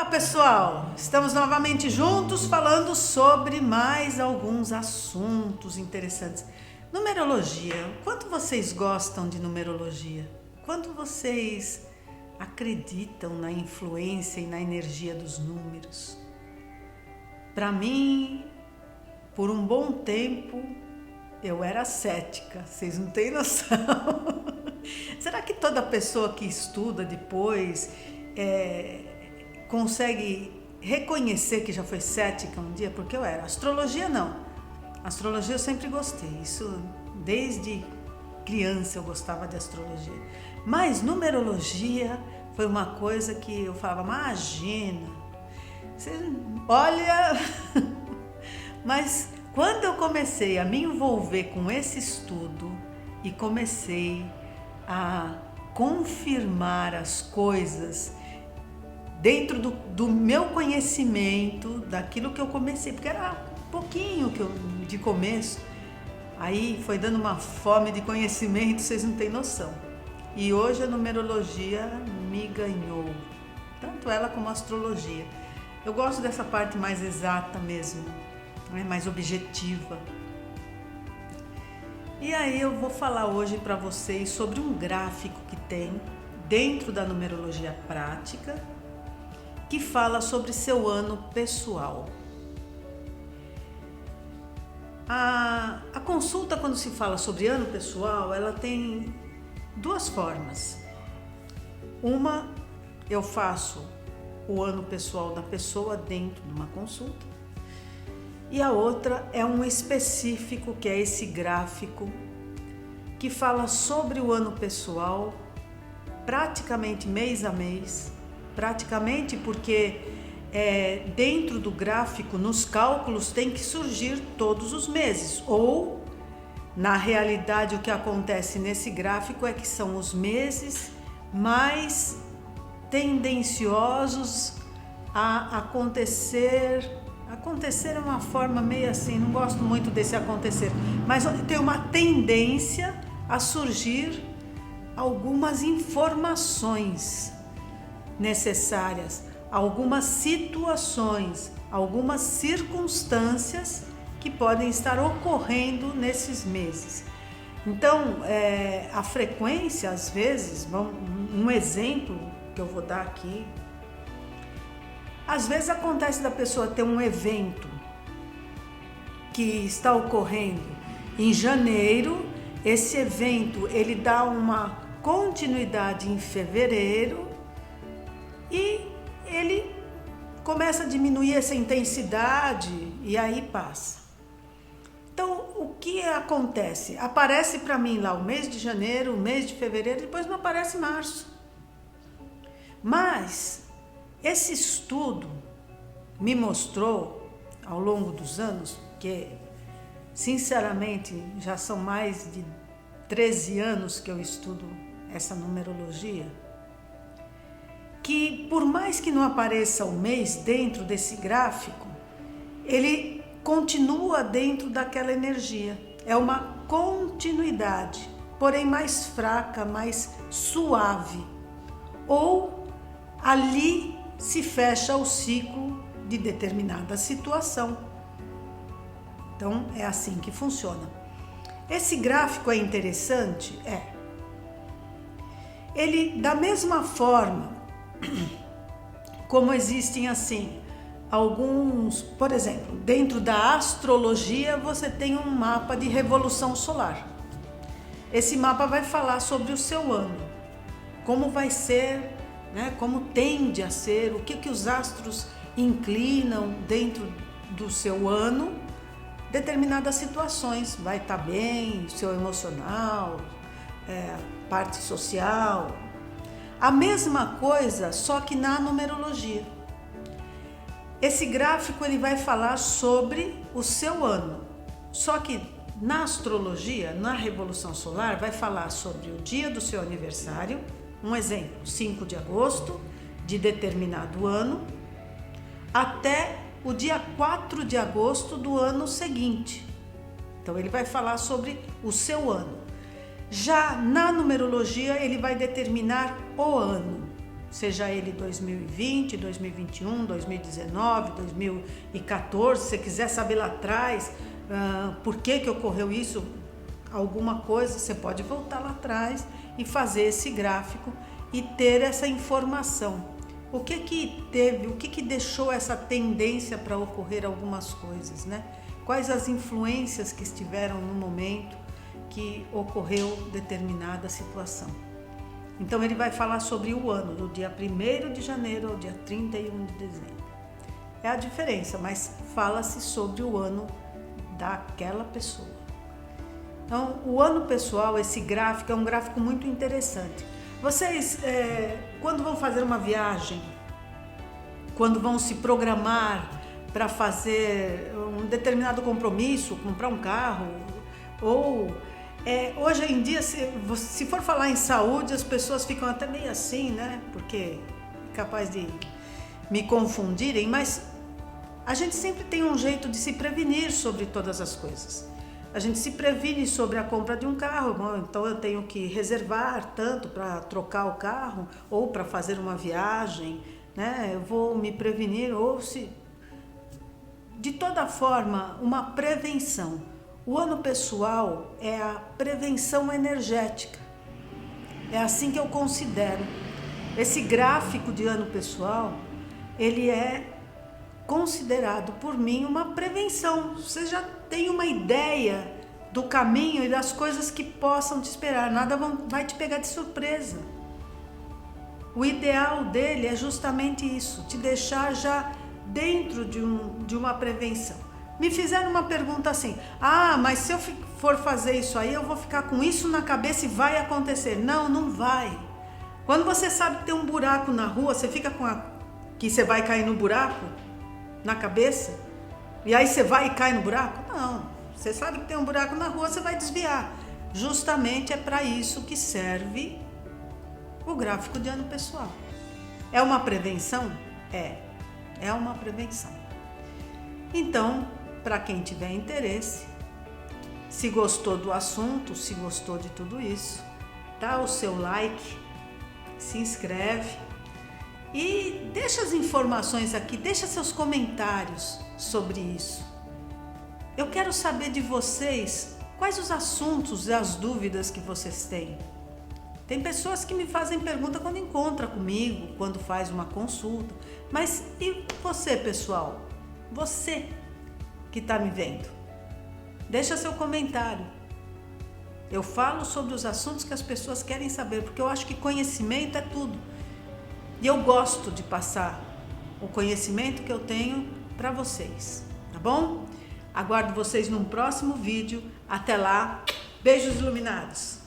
pessoal, estamos novamente juntos falando sobre mais alguns assuntos interessantes. Numerologia, quanto vocês gostam de numerologia? Quanto vocês acreditam na influência e na energia dos números? Para mim, por um bom tempo, eu era cética, vocês não têm noção. Será que toda pessoa que estuda depois consegue reconhecer que já foi cética um dia? Porque eu era. Astrologia não. Astrologia eu sempre gostei. Isso desde criança eu gostava de astrologia. Mas numerologia foi uma coisa que eu falava, imagina. Olha, mas quando eu comecei a me envolver com esse estudo e comecei a confirmar as coisas dentro do meu conhecimento, daquilo que eu comecei, porque era pouquinho de começo, aí foi dando uma fome de conhecimento, vocês não têm noção. E hoje a numerologia me ganhou, tanto ela como a astrologia. Eu gosto dessa parte mais exata mesmo, né? Mais objetiva. E aí eu vou falar hoje para vocês sobre um gráfico que tem dentro da numerologia prática, que fala sobre seu ano pessoal. A consulta, quando se fala sobre ano pessoal, ela tem duas formas. Uma, eu faço o ano pessoal da pessoa dentro de uma consulta, e a outra é um específico, que é esse gráfico, que fala sobre o ano pessoal, praticamente mês a mês, praticamente porque dentro do gráfico, nos cálculos, tem que surgir todos os meses, ou na realidade o que acontece nesse gráfico é que são os meses mais tendenciosos a acontecer é uma forma meio assim, não gosto muito desse acontecer, mas tem uma tendência a surgir algumas informações necessárias, algumas situações, algumas circunstâncias que podem estar ocorrendo nesses meses. Então, a frequência, às vezes, um exemplo que eu vou dar aqui, às vezes acontece da pessoa ter um evento que está ocorrendo em janeiro, esse evento ele dá uma continuidade em fevereiro e ele começa a diminuir essa intensidade e aí passa. Então, o que acontece? Aparece para mim lá o mês de janeiro, o mês de fevereiro, depois não aparece março. Mas esse estudo me mostrou ao longo dos anos, que sinceramente já são mais de 13 anos que eu estudo essa numerologia, que por mais que não apareça o mês dentro desse gráfico, ele continua dentro daquela energia. É uma continuidade, porém mais fraca, mais suave. Ou ali se fecha o ciclo de determinada situação. Então é assim que funciona. Esse gráfico é interessante? Ele, da mesma forma como existem assim alguns, por exemplo, dentro da astrologia você tem um mapa de revolução solar. Esse mapa vai falar sobre o seu ano, como vai ser, né, como tende a ser, o que os astros inclinam dentro do seu ano, determinadas situações, vai estar bem, seu emocional, parte social. A mesma coisa, só que na numerologia. Esse gráfico ele vai falar sobre o seu ano, só que na astrologia, na revolução solar, vai falar sobre o dia do seu aniversário, um exemplo, 5 de agosto de determinado ano, até o dia 4 de agosto do ano seguinte. Então ele vai falar sobre o seu ano. Já na numerologia ele vai determinar o ano. seja ele 2020, 2021, 2019, 2014, se você quiser saber lá atrás por que ocorreu isso, alguma coisa, você pode voltar lá atrás e fazer esse gráfico e ter essa informação. O que teve, o que deixou essa tendência para ocorrer algumas coisas, né? Quais as influências que estiveram no momento que ocorreu determinada situação. Então ele vai falar sobre o ano, do dia 1º de janeiro ao dia 31 de dezembro. É a diferença, mas fala-se sobre o ano daquela pessoa. Então, o ano pessoal, esse gráfico é um gráfico muito interessante. Vocês, quando vão fazer uma viagem, quando vão se programar para fazer um determinado compromisso, comprar um carro, ou hoje em dia, se for falar em saúde, as pessoas ficam até meio assim, né? Porque é capaz de me confundirem, mas a gente sempre tem um jeito de se prevenir sobre todas as coisas. A gente se previne sobre a compra de um carro, então eu tenho que reservar tanto para trocar o carro ou para fazer uma viagem, né? Eu vou me prevenir, ou se... De toda forma, uma prevenção. O ano pessoal é a prevenção energética. É assim que eu considero. Esse gráfico de ano pessoal, ele é considerado por mim uma prevenção. Você já tem uma ideia do caminho e das coisas que possam te esperar. Nada vai te pegar de surpresa. O ideal dele é justamente isso, te deixar já dentro de uma prevenção. Me fizeram uma pergunta assim: mas se eu for fazer isso aí, eu vou ficar com isso na cabeça e vai acontecer. Não, não vai. Quando você sabe que tem um buraco na rua, você fica que você vai cair no buraco na cabeça? E aí você vai e cai no buraco? Não. Você sabe que tem um buraco na rua, você vai desviar. Justamente é para isso que serve o gráfico de ano pessoal. É uma prevenção? É uma prevenção. Então, para quem tiver interesse, se gostou do assunto, se gostou de tudo isso, dá o seu like, se inscreve e deixa as informações aqui, deixa seus comentários sobre isso. Eu quero saber de vocês quais os assuntos e as dúvidas que vocês têm. Tem pessoas que me fazem pergunta quando encontra comigo, quando faz uma consulta. Mas e você, pessoal? Você que está me vendo? Deixa seu comentário. Eu falo sobre os assuntos que as pessoas querem saber, porque eu acho que conhecimento é tudo. E eu gosto de passar o conhecimento que eu tenho para vocês, tá bom? Aguardo vocês num próximo vídeo. Até lá, beijos iluminados!